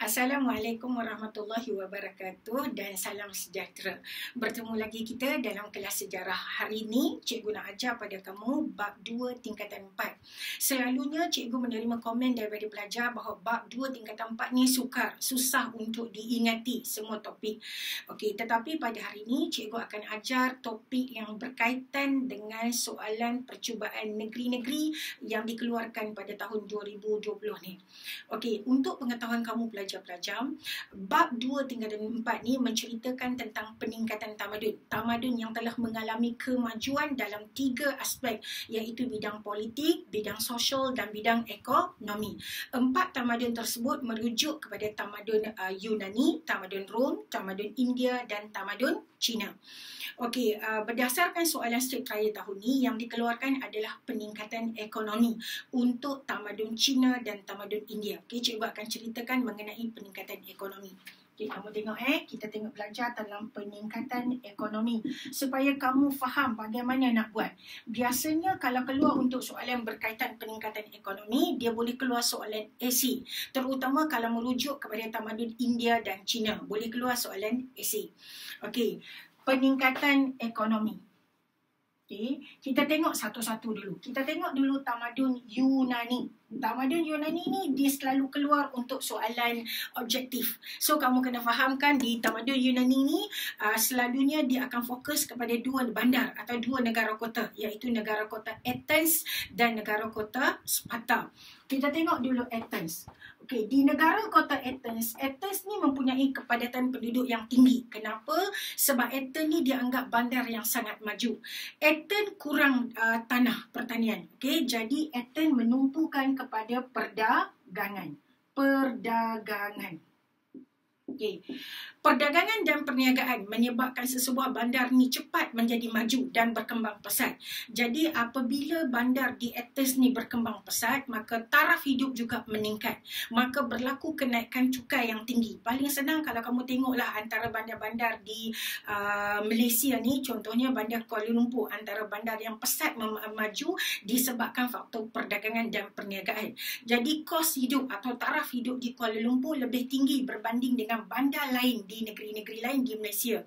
Assalamualaikum warahmatullahi wabarakatuh dan salam sejahtera. Bertemu lagi kita dalam kelas sejarah. Hari ini cikgu nak ajar pada kamu bab 2 tingkatan 4. Selalunya cikgu menerima komen daripada pelajar bahawa bab 2 tingkatan 4 ni sukar, susah untuk diingati semua topik. Okey, tetapi pada hari ini cikgu akan ajar topik yang berkaitan dengan soalan percubaan negeri-negeri yang dikeluarkan pada tahun 2020 ni. Okey, untuk pengetahuan kamu pelajar, bab 2 tingkatan 4 ni menceritakan tentang peningkatan tamadun. Tamadun yang telah mengalami kemajuan dalam 3 aspek, iaitu bidang politik, bidang sosial dan bidang ekonomi. 4 tamadun tersebut merujuk kepada tamadun Yunani, tamadun Rom, tamadun India dan tamadun Cina. Okey, berdasarkan soalan straight trial tahun ni, yang dikeluarkan adalah peningkatan ekonomi untuk tamadun Cina dan tamadun India. Okey, cikgu akan ceritakan mengenai peningkatan ekonomi. Okey, kamu tengok kita tengok belajar dalam peningkatan ekonomi supaya kamu faham bagaimana nak buat. Biasanya kalau keluar untuk soalan berkaitan peningkatan ekonomi, dia boleh keluar soalan esei. Terutama kalau merujuk kepada tamadun India dan Cina, boleh keluar soalan esei. Okey, peningkatan ekonomi. Okay. Kita tengok satu-satu dulu. Kita tengok dulu tamadun Yunani. Tamadun Yunani ni dia selalu keluar untuk soalan objektif. So kamu kena fahamkan di tamadun Yunani ni selalunya dia akan fokus kepada 2 bandar atau 2 negara kota, iaitu negara kota Athens dan negara kota Sparta. Kita tengok dulu Athens. Okey, di negara kota Athens ni mempunyai kepadatan penduduk yang tinggi. Kenapa? Sebab Athens ni dianggap bandar yang sangat maju. Athens kurang tanah pertanian. Okey, jadi Athens menumpukan kepada perdagangan. Okey. Perdagangan dan perniagaan menyebabkan sesebuah bandar ni cepat menjadi maju dan berkembang pesat. Jadi apabila bandar di Athens ni berkembang pesat, maka taraf hidup juga meningkat. Maka berlaku kenaikan cukai yang tinggi. Paling senang kalau kamu tengoklah antara bandar-bandar di Malaysia ni, contohnya bandar Kuala Lumpur, antara bandar yang pesat maju disebabkan faktor perdagangan dan perniagaan. Jadi kos hidup atau taraf hidup di Kuala Lumpur lebih tinggi berbanding dengan bandar lain di negeri-negeri lain di Malaysia.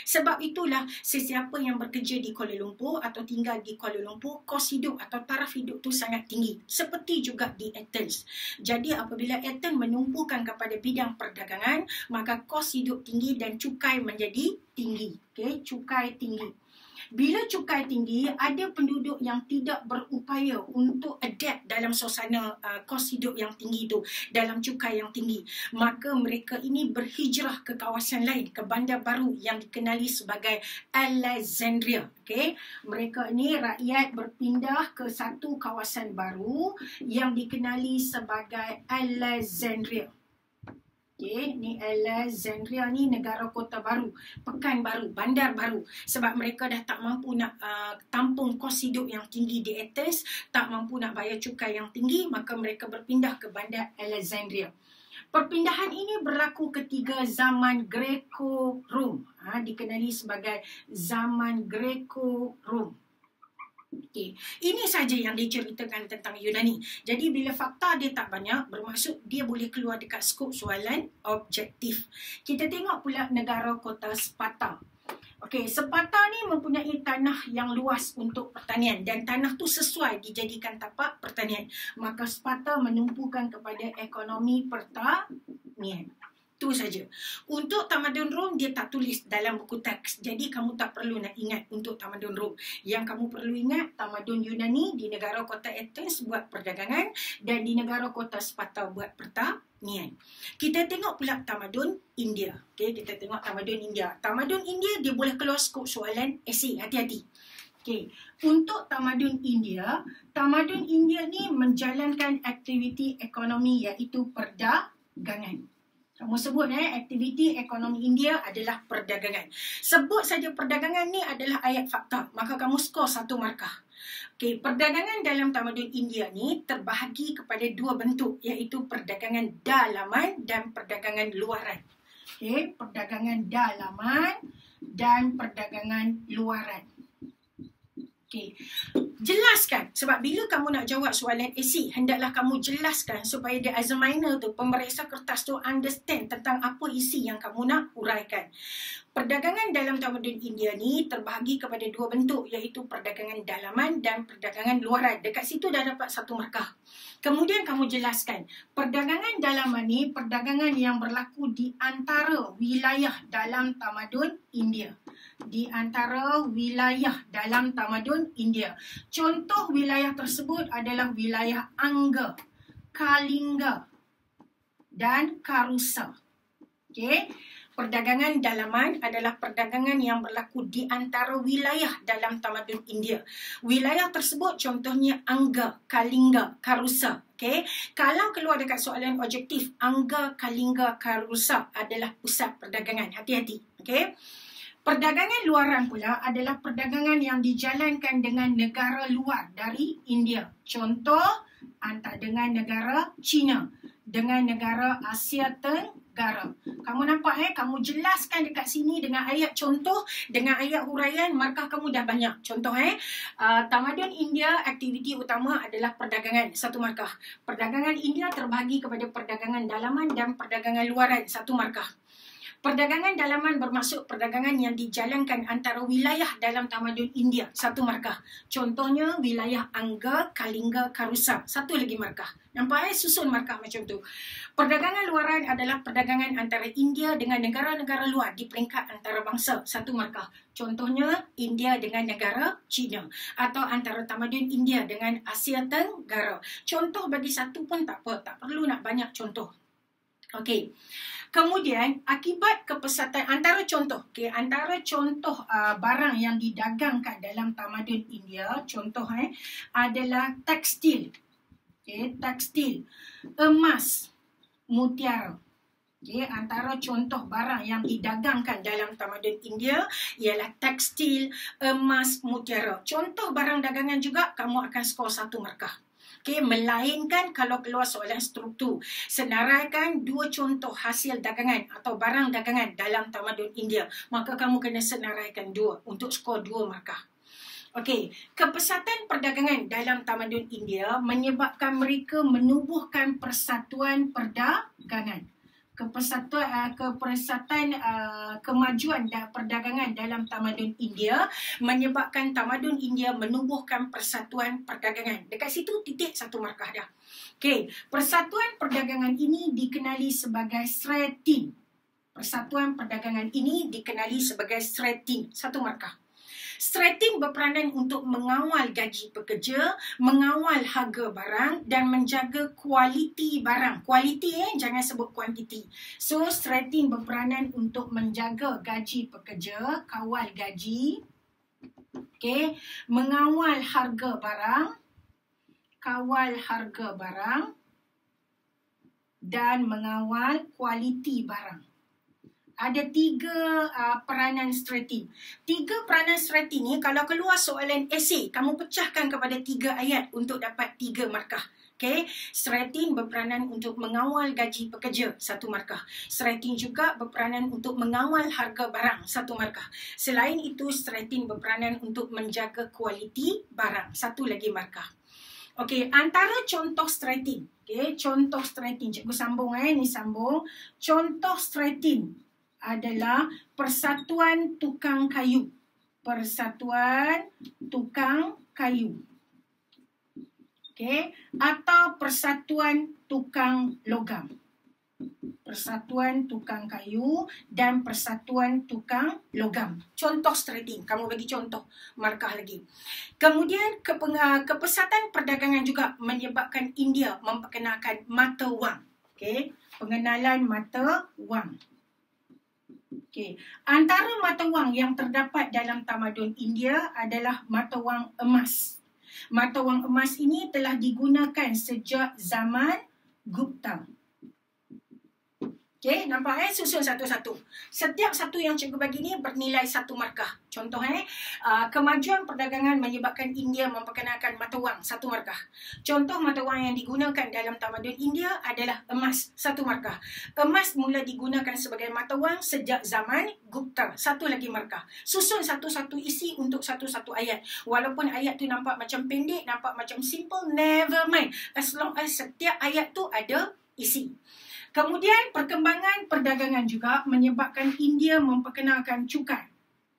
Sebab itulah sesiapa yang bekerja di Kuala Lumpur atau tinggal di Kuala Lumpur, kos hidup atau taraf hidup tu sangat tinggi. Seperti juga di Athens. Jadi apabila Athens menumpukan kepada bidang perdagangan, maka kos hidup tinggi dan cukai menjadi tinggi. Okey, cukai tinggi. Bila cukai tinggi, ada penduduk yang tidak berupaya untuk adapt dalam suasana kos hidup yang tinggi itu, dalam cukai yang tinggi. Maka mereka ini berhijrah ke kawasan lain, ke bandar baru yang dikenali sebagai Alexandria. Okay? Mereka ini rakyat berpindah ke satu kawasan baru yang dikenali sebagai Alexandria. Okay, ni Alexandria ni negara kota baru, pekan baru, bandar baru. Sebab mereka dah tak mampu nak tampung kos hidup yang tinggi di Athens, tak mampu nak bayar cukai yang tinggi, maka mereka berpindah ke bandar Alexandria. Perpindahan ini berlaku ketika zaman Greco-Rom, dikenali sebagai zaman Greco-Rom. Okay. Ini saja yang diceritakan tentang Yunani. Jadi bila fakta dia tak banyak, bermaksud dia boleh keluar dekat skop soalan objektif. Kita tengok pula negara kota Sparta. Okey, Sparta ni mempunyai tanah yang luas untuk pertanian dan tanah tu sesuai dijadikan tapak pertanian. Maka Sparta menumpukan kepada ekonomi pertanian. Itu saja. Untuk tamadun Rom, dia tak tulis dalam buku teks. Jadi kamu tak perlu nak ingat untuk tamadun Rom. Yang kamu perlu ingat, tamadun Yunani di negara kota Athens buat perdagangan dan di negara kota Sparta buat pertanian. Kita tengok pula tamadun India. Okay, kita tengok tamadun India. Tamadun India dia boleh keluar skop soalan esei. Hati-hati. Okay. Untuk tamadun India ni menjalankan aktiviti ekonomi iaitu perdagangan. Kamu sebut aktiviti ekonomi India adalah perdagangan. Sebut saja perdagangan ni adalah ayat fakta, maka kamu skor 1 markah. Okey, perdagangan dalam tamadun India ni terbahagi kepada 2 bentuk, iaitu perdagangan dalaman dan perdagangan luaran. Okey, perdagangan dalaman dan perdagangan luaran. Okey. Jelaskan. Sebab bila kamu nak jawab soalan esei, hendaklah kamu jelaskan supaya the examiner tu, pemeriksa kertas tu understand tentang apa isi yang kamu nak uraikan. Perdagangan dalam tamadun India ni terbahagi kepada dua bentuk, iaitu perdagangan dalaman dan perdagangan luaran. Dekat situ dah dapat satu markah. Kemudian kamu jelaskan, perdagangan dalaman ni perdagangan yang berlaku di antara wilayah dalam tamadun India. Di antara wilayah dalam tamadun India. Contoh wilayah tersebut adalah wilayah Angga, Kalinga dan Karusa. Okey. Perdagangan dalaman adalah perdagangan yang berlaku di antara wilayah dalam tamadun India. Wilayah tersebut contohnya Angga, Kalinga, Karusa. Okay. Kalau keluar dekat soalan objektif, Angga, Kalinga, Karusa adalah pusat perdagangan. Hati-hati. Okay. Perdagangan luaran pula adalah perdagangan yang dijalankan dengan negara luar dari India. Contoh, antara dengan negara China, dengan negara Asia Tenggara. Kamu nampak kamu jelaskan dekat sini dengan ayat contoh, dengan ayat huraian, markah kamu dah banyak. Contoh tamadun India, aktiviti utama adalah perdagangan, satu markah. Perdagangan India terbahagi kepada perdagangan dalaman dan perdagangan luaran, satu markah. Perdagangan dalaman bermaksud perdagangan yang dijalankan antara wilayah dalam tamadun India, satu markah. Contohnya wilayah Angga, Kalinga, Karusa, satu lagi markah. Nampak susun markah macam tu. Perdagangan luaran adalah perdagangan antara India dengan negara-negara luar di peringkat antarabangsa, satu markah. Contohnya India dengan negara China atau antara tamadun India dengan Asia Tenggara. Contoh bagi satu pun tak apa, tak perlu nak banyak contoh. Okey. Kemudian akibat kepesatan antara contoh, antara contoh barang yang didagangkan dalam tamadun India, contoh adalah tekstil, tekstil, emas, mutiara. Antara contoh barang yang didagangkan dalam tamadun India ialah tekstil, emas, mutiara. Contoh barang dagangan juga kamu akan skor satu markah. Melainkan kalau keluar soalan struktur, senaraikan dua contoh hasil dagangan atau barang dagangan dalam tamadun India, maka kamu kena senaraikan dua untuk skor 2 markah. Okey, kepesatan perdagangan dalam tamadun India menyebabkan mereka menubuhkan persatuan perdagangan. Kemajuan dan perdagangan dalam tamadun India menyebabkan tamadun India menubuhkan persatuan perdagangan. Dekat situ titik satu markah dah. Okey, persatuan perdagangan ini dikenali sebagai Sretin. Persatuan perdagangan ini dikenali sebagai Sretin, satu markah. Sretin berperanan untuk mengawal gaji pekerja, mengawal harga barang dan menjaga kualiti barang. Kualiti jangan sebut kuantiti. So Sretin berperanan untuk menjaga gaji pekerja, kawal gaji, mengawal harga barang, kawal harga barang dan mengawal kualiti barang. Ada 3 peranan Sretin. 3 peranan Sretin ni kalau keluar soalan esei, kamu pecahkan kepada 3 ayat untuk dapat 3 markah. Sretin berperanan untuk mengawal gaji pekerja, 1 markah. Sretin juga berperanan untuk mengawal harga barang, 1 markah. Selain itu, Sretin berperanan untuk menjaga kualiti barang, 1 lagi markah. Okey, antara contoh Sretin. Contoh Sretin. Cikgu sambung ni sambung. Contoh Sretin adalah Persatuan Tukang Kayu. Persatuan Tukang Kayu. Atau Persatuan Tukang Logam. Persatuan Tukang Kayu dan Persatuan Tukang Logam. Contoh Sretin. Kamu bagi contoh. Markah lagi. Kemudian kepesatan perdagangan juga menyebabkan India memperkenalkan mata wang. Pengenalan mata wang. Antara mata wang yang terdapat dalam tamadun India adalah mata wang emas. Mata wang emas ini telah digunakan sejak zaman Gupta. Okey, nampak susun satu-satu. Setiap satu yang cikgu bagi ni bernilai 1 markah. Contoh kemajuan perdagangan menyebabkan India memperkenalkan mata wang 1 markah. Contoh mata wang yang digunakan dalam tamadun India adalah emas 1 markah. Emas mula digunakan sebagai mata wang sejak zaman Gupta 1 lagi markah. Susun satu-satu isi untuk satu-satu ayat. Walaupun ayat tu nampak macam pendek, nampak macam simple, never mind. As long as setiap ayat tu ada isi. Kemudian perkembangan perdagangan juga menyebabkan India memperkenalkan cukai.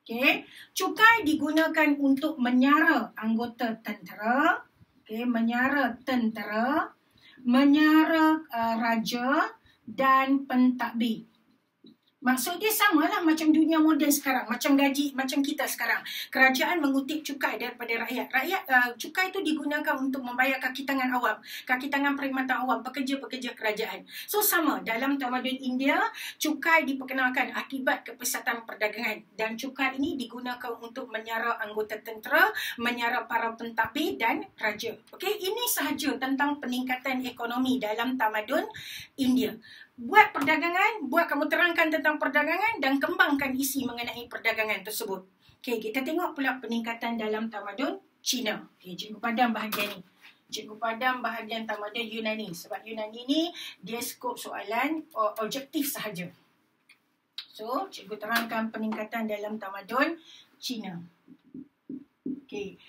Okey, cukai digunakan untuk menyara anggota tentera, menyara tentera, menyara raja dan pentadbir. Maksud dia samalah macam dunia moden sekarang, macam gaji, macam kita sekarang. Kerajaan mengutip cukai daripada rakyat. Cukai itu digunakan untuk membayar kaki tangan awam, kaki tangan perkhidmatan awam, pekerja-pekerja kerajaan. So sama, dalam tamadun India, cukai diperkenalkan akibat kepesatan perdagangan. Dan cukai ini digunakan untuk menyara anggota tentera, menyara para pentadbir dan raja. Okey, ini sahaja tentang peningkatan ekonomi dalam tamadun India. Buat perdagangan, buat kamu terangkan tentang perdagangan dan kembangkan isi mengenai perdagangan tersebut. Okey, kita tengok pula peningkatan dalam tamadun Cina. Okey, cikgu padam bahagian ni. Cikgu padam bahagian tamadun Yunani. Sebab Yunani ni dia skop soalan objektif sahaja. So, cikgu terangkan peningkatan dalam tamadun Cina. Okey.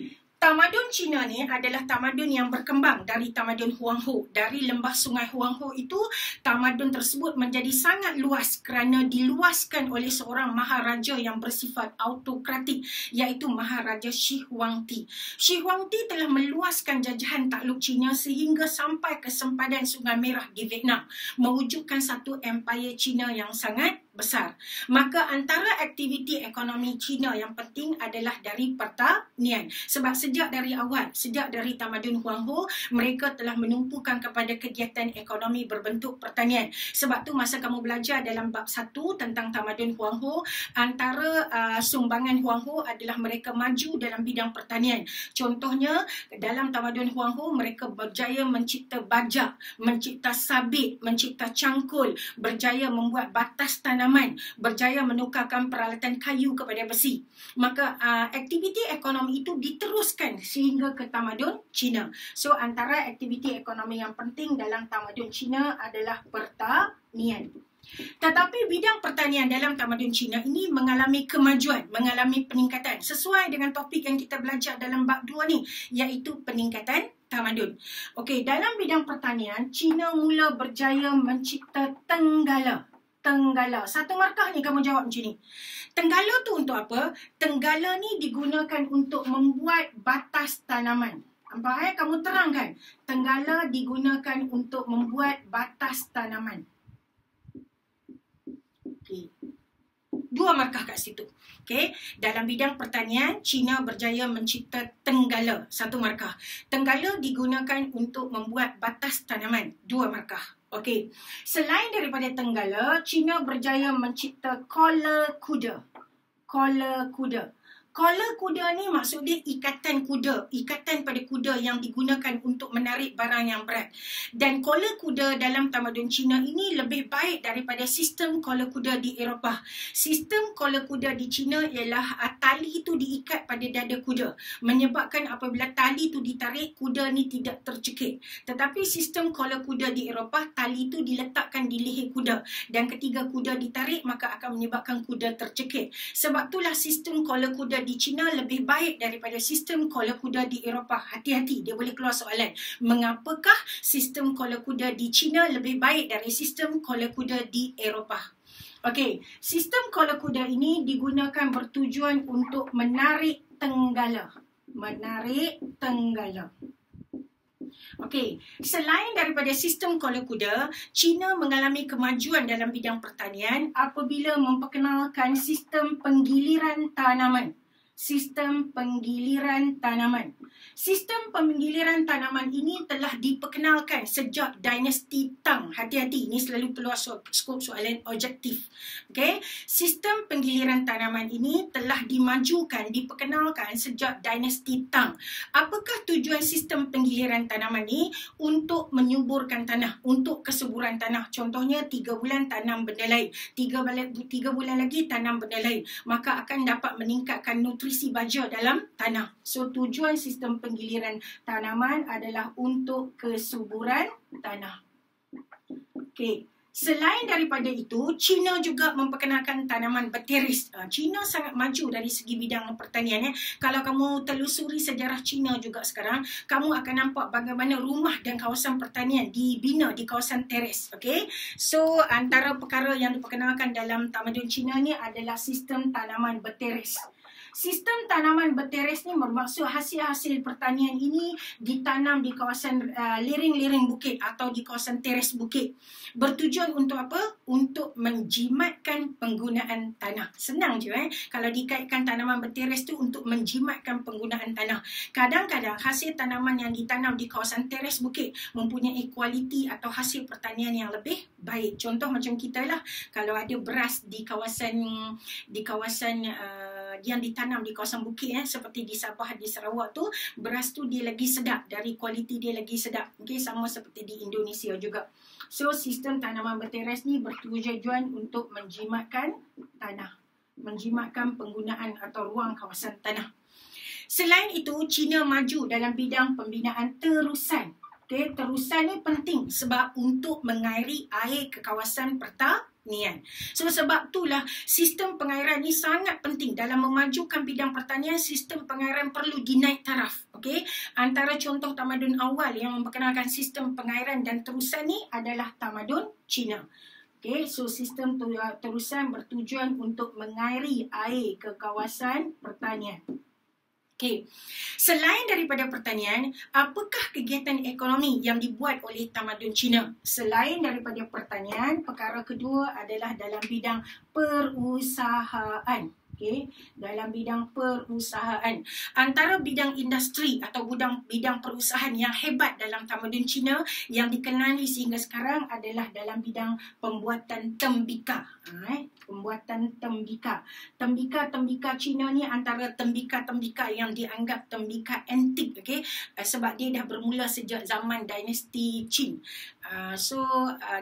Tamadun Cina ni adalah tamadun yang berkembang dari tamadun Huanghu. Dari lembah sungai Huanghu itu, tamadun tersebut menjadi sangat luas kerana diluaskan oleh seorang maharaja yang bersifat autokratik, iaitu Maharaja Shi Huangdi. Shi Huangdi telah meluaskan jajahan takluk Cina sehingga sampai ke sempadan Sungai Merah di Vietnam, mewujudkan satu empayar Cina yang sangat besar. Maka antara aktiviti ekonomi Cina yang penting adalah dari pertanian. Sebab sejak dari awal, sejak dari tamadun Huanghu, mereka telah menumpukan kepada kegiatan ekonomi berbentuk pertanian. Sebab tu masa kamu belajar dalam bab 1 tentang tamadun Huanghu, antara sumbangan Huanghu adalah mereka maju dalam bidang pertanian. Contohnya, dalam tamadun Huanghu, mereka berjaya mencipta bajak, mencipta sabit, mencipta cangkul, berjaya membuat batas tanaman, berjaya menukarkan peralatan kayu kepada besi. Maka aktiviti ekonomi itu diteruskan sehingga ke tamadun Cina. So antara aktiviti ekonomi yang penting dalam tamadun Cina adalah pertanian. Tetapi bidang pertanian dalam tamadun Cina ini mengalami kemajuan, mengalami peningkatan sesuai dengan topik yang kita belajar dalam bab 2 ni, iaitu peningkatan tamadun. Okey, dalam bidang pertanian, Cina mula berjaya mencipta tenggala. Tenggala. 1 markah ni kamu jawab macam ni. Tenggala tu untuk apa? Tenggala ni digunakan untuk membuat batas tanaman. Nampak Kamu terangkan. Tenggala digunakan untuk membuat batas tanaman. Okey. 2 markah kat situ. Okey, dalam bidang pertanian, Cina berjaya mencipta tenggala. 1 markah. Tenggala digunakan untuk membuat batas tanaman. 2 markah. Okey, selain daripada tenggala, Cina berjaya mencipta kola kuda. Kola kuda. Kola kuda ni maksud dia ikatan kuda. Ikatan pada kuda yang digunakan untuk menarik barang yang berat. Dan kola kuda dalam tamadun Cina ini lebih baik daripada sistem kola kuda di Eropah. Sistem kola kuda di Cina ialah tali itu diikat pada dada kuda. Menyebabkan apabila tali itu ditarik, kuda ni tidak tercekik. Tetapi sistem kola kuda di Eropah, tali itu diletakkan di leher kuda. Dan ketika kuda ditarik, maka akan menyebabkan kuda tercekik. Sebab itulah sistem kola kuda di China lebih baik daripada sistem kola kuda di Eropah. Hati-hati, dia boleh keluar soalan. Mengapakah sistem kola kuda di China lebih baik dari sistem kola kuda di Eropah? Okey, sistem kola kuda ini digunakan bertujuan untuk menarik tenggala. Menarik tenggala. Okey, selain daripada sistem kola kuda, China mengalami kemajuan dalam bidang pertanian apabila memperkenalkan sistem penggiliran tanaman. sistem penggiliran tanaman. Sistem penggiliran tanaman ini telah diperkenalkan sejak dinasti Tang. Hati-hati, ini selalu keluar skop soalan objektif. Okay? Sistem penggiliran tanaman ini telah dimajukan, diperkenalkan sejak dinasti Tang. Apakah tujuan sistem penggiliran tanaman ini? Untuk menyuburkan tanah, untuk kesuburan tanah. Contohnya 3 bulan tanam benda lain, 3 bulan lagi tanam benda lain. Maka akan dapat meningkatkan nutrisi baja dalam tanah. So, tujuan sistem penggiliran tanaman adalah untuk kesuburan tanah. Okey. Selain daripada itu, China juga memperkenalkan tanaman berteris. China sangat maju dari segi bidang pertanian. Kalau kamu telusuri sejarah China juga sekarang, kamu akan nampak bagaimana rumah dan kawasan pertanian dibina di kawasan teres. Okay? So, antara perkara yang diperkenalkan dalam tamadun China ni adalah sistem tanaman berteres. Sistem tanaman berteres ni bermaksud hasil-hasil pertanian ini ditanam di kawasan lereng-lereng bukit atau di kawasan teres bukit. Bertujuan untuk apa? Untuk menjimatkan penggunaan tanah. Senang je kalau dikaitkan tanaman berteres tu untuk menjimatkan penggunaan tanah. Kadang-kadang hasil tanaman yang ditanam di kawasan teres bukit mempunyai kualiti atau hasil pertanian yang lebih baik. Contoh macam kita lah, kalau ada beras di kawasan yang ditanam di kawasan bukit seperti di Sabah, di Sarawak tu, beras tu dia lagi sedap, dari kualiti dia lagi sedap. Okay, sama seperti di Indonesia juga. So, sistem tanaman berteres ni bertujuan untuk menjimatkan tanah, menjimatkan penggunaan atau ruang kawasan tanah. Selain itu, China maju dalam bidang pembinaan terusan. Okay, terusan ni penting sebab untuk mengairi air ke kawasan pertanian. So, sebab itulah sistem pengairan ni sangat penting dalam memajukan bidang pertanian. Sistem pengairan perlu dinaik taraf. Okay? Antara contoh tamadun awal yang memperkenalkan sistem pengairan dan terusan ni adalah tamadun China. Okay, so sistem terusan bertujuan untuk mengairi air ke kawasan pertanian. Okay. Selain daripada pertanian, apakah kegiatan ekonomi yang dibuat oleh tamadun China? Selain daripada pertanian, perkara kedua adalah dalam bidang perusahaan. Okay. Dalam bidang perusahaan, antara bidang industri atau bidang perusahaan yang hebat dalam tamadun China yang dikenali sehingga sekarang adalah dalam bidang pembuatan tembika. Pembuatan tembika. Tembika China ni antara tembika yang dianggap tembika antik. Okay? Sebab dia dah bermula sejak zaman dinasti Qin.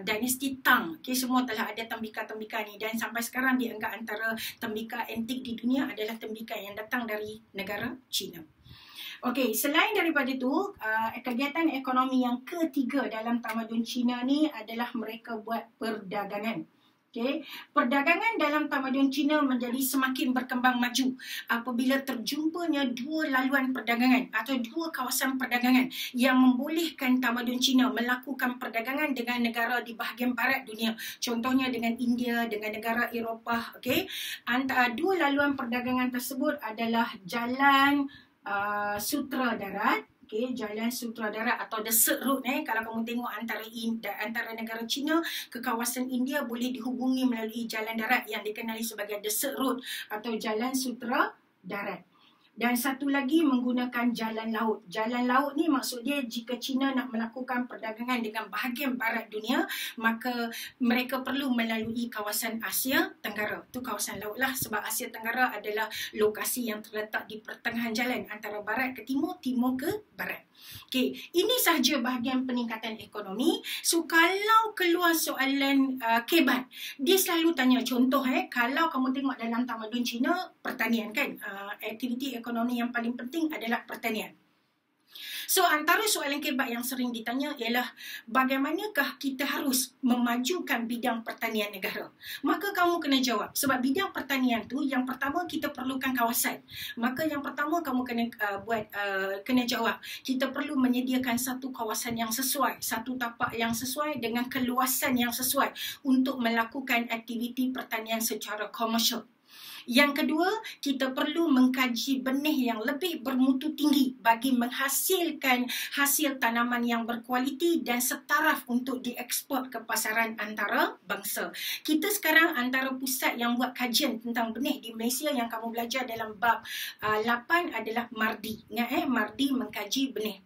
Dinasti Tang. Okay? Semua telah ada tembika ni dan sampai sekarang dianggap antara tembika antik di dunia adalah tembika yang datang dari negara China. Okey, selain daripada itu, kegiatan ekonomi yang ketiga dalam tamadun China ni adalah mereka buat perdagangan. Okay. Perdagangan dalam tamadun China menjadi semakin berkembang maju apabila terjumpanya dua laluan perdagangan atau dua kawasan perdagangan yang membolehkan tamadun China melakukan perdagangan dengan negara di bahagian barat dunia. Contohnya dengan India, dengan negara Eropah. Okay. Antara dua laluan perdagangan tersebut adalah Jalan Sutera Darat. Okay, Jalan Sutera Darat atau The Silk Road. Kalau kamu tengok antara negara China ke kawasan India boleh dihubungi melalui jalan darat yang dikenali sebagai The Silk Road atau Jalan Sutera Darat. Dan satu lagi menggunakan jalan laut. Jalan laut ni maksud dia jika China nak melakukan perdagangan dengan bahagian barat dunia, maka mereka perlu melalui kawasan Asia Tenggara. Itu kawasan laut lah sebab Asia Tenggara adalah lokasi yang terletak di pertengahan jalan antara barat ke timur, timur ke barat. Okey, ini sahaja bahagian peningkatan ekonomi. So, kalau keluar soalan kebat, dia selalu tanya contoh kalau kamu tengok dalam tamadun China, pertanian kan, aktiviti ekonomi yang paling penting adalah pertanian. So, antara soalan kebat yang sering ditanya ialah bagaimanakah kita harus memajukan bidang pertanian negara? Maka kamu kena jawab. Sebab bidang pertanian tu yang pertama kita perlukan kawasan. Maka yang pertama kamu kena jawab. Kita perlu menyediakan satu kawasan yang sesuai, satu tapak yang sesuai dengan keluasan yang sesuai untuk melakukan aktiviti pertanian secara komersial. Yang kedua, kita perlu mengkaji benih yang lebih bermutu tinggi bagi menghasilkan hasil tanaman yang berkualiti dan setaraf untuk dieksport ke pasaran antarabangsa. Kita sekarang antara pusat yang buat kajian tentang benih di Malaysia yang kamu belajar dalam bab 8 adalah MARDI. Ingat MARDI mengkaji benih.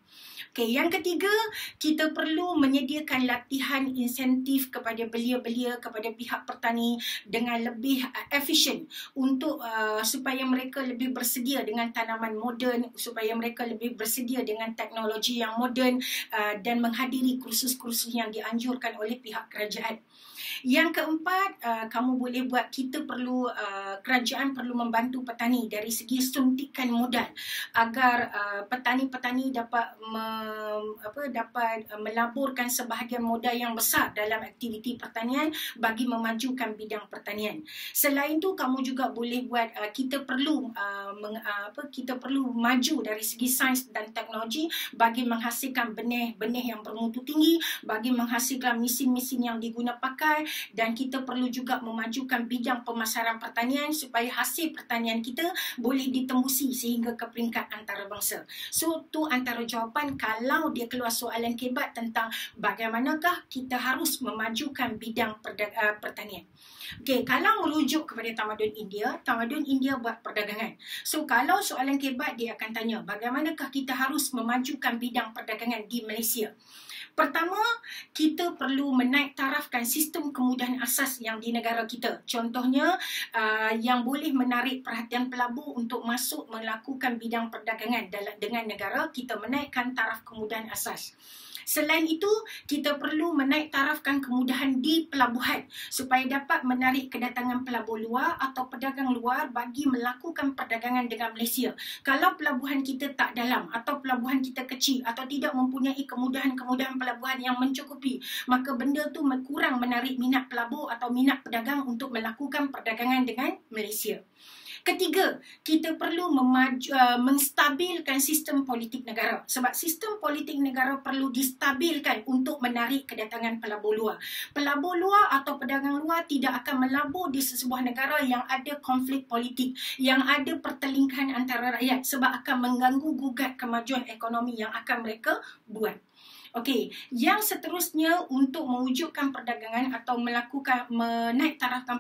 Okey, yang ketiga, kita perlu menyediakan latihan insentif kepada belia-belia, kepada pihak petani dengan lebih efisien untuk supaya mereka lebih bersedia dengan tanaman moden, supaya mereka lebih bersedia dengan teknologi yang moden dan menghadiri kursus-kursus yang dianjurkan oleh pihak kerajaan. Yang keempat, kamu boleh buat, kerajaan perlu membantu petani dari segi suntikan modal agar petani-petani dapat melaburkan sebahagian modal yang besar dalam aktiviti pertanian bagi memajukan bidang pertanian. Selain itu, kamu juga boleh buat, kita perlu maju dari segi sains dan teknologi bagi menghasilkan benih-benih yang bermutu tinggi, bagi menghasilkan mesin-mesin yang diguna pakai, dan kita perlu juga memajukan bidang pemasaran pertanian supaya hasil pertanian kita boleh ditembusi sehingga ke peringkat antarabangsa. So, tu antara jawapan kalau dia keluar soalan kebat tentang bagaimanakah kita harus memajukan bidang pertanian. Okey, kalau merujuk kepada tamadun India buat perdagangan. So, kalau soalan kebat dia akan tanya, bagaimanakah kita harus memajukan bidang perdagangan di Malaysia? Pertama, kita perlu menaik tarafkan sistem kemudahan asas yang di negara kita. Contohnya, yang boleh menarik perhatian pelabur untuk masuk melakukan bidang perdagangan dengan negara, kita menaikkan taraf kemudahan asas. Selain itu, kita perlu menaik tarafkan kemudahan di pelabuhan supaya dapat menarik kedatangan pelabur luar atau pedagang luar bagi melakukan perdagangan dengan Malaysia. Kalau pelabuhan kita tak dalam atau pelabuhan kita kecil atau tidak mempunyai kemudahan-kemudahan pelabuhan yang mencukupi, maka benda tu kurang menarik minat pelabur atau minat pedagang untuk melakukan perdagangan dengan Malaysia. Ketiga, kita perlu menstabilkan sistem politik negara. Sebab sistem politik negara perlu distabilkan untuk menarik kedatangan pelabur luar. Pelabur luar atau pedagang luar tidak akan melabur di sesebuah negara yang ada konflik politik, yang ada pertelingkahan antara rakyat, sebab akan mengganggu gugat kemajuan ekonomi yang akan mereka buat. Okey, yang seterusnya untuk mewujudkan perdagangan atau menaik tarafkan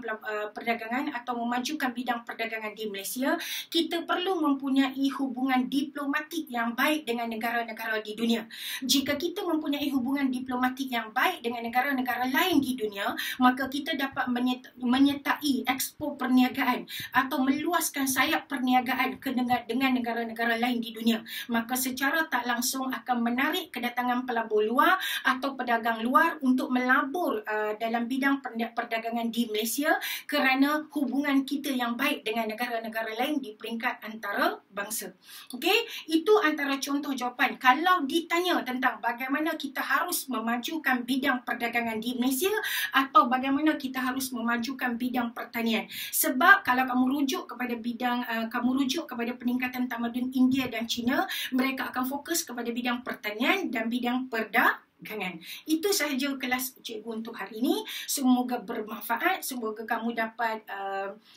perdagangan atau memajukan bidang perdagangan di Malaysia, kita perlu mempunyai hubungan diplomatik yang baik dengan negara-negara di dunia. Jika kita mempunyai hubungan diplomatik yang baik dengan negara-negara lain di dunia, maka kita dapat menyertai ekspor perniagaan atau meluaskan sayap perniagaan dengan negara-negara lain di dunia. Maka secara tak langsung akan menarik kedatangan pelabur luar atau pedagang luar untuk melabur dalam bidang perdagangan di Malaysia kerana hubungan kita yang baik dengan negara-negara lain di peringkat antarabangsa. Okey, itu antara contoh jawapan. Kalau ditanya tentang bagaimana kita harus memajukan bidang perdagangan di Malaysia atau bagaimana kita harus memajukan bidang pertanian. Sebab kalau kamu rujuk kepada peningkatan tamadun India dan China, mereka akan fokus kepada bidang pertanian dan bidang perdagangan. Itu sahaja kelas cikgu untuk hari ini. Semoga bermanfaat. Semoga kamu dapat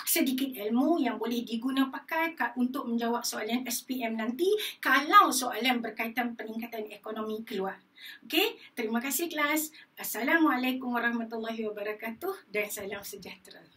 sedikit ilmu yang boleh diguna pakai untuk menjawab soalan SPM nanti kalau soalan berkaitan peningkatan ekonomi keluar. Okey, terima kasih kelas. Assalamualaikum warahmatullahi wabarakatuh dan salam sejahtera.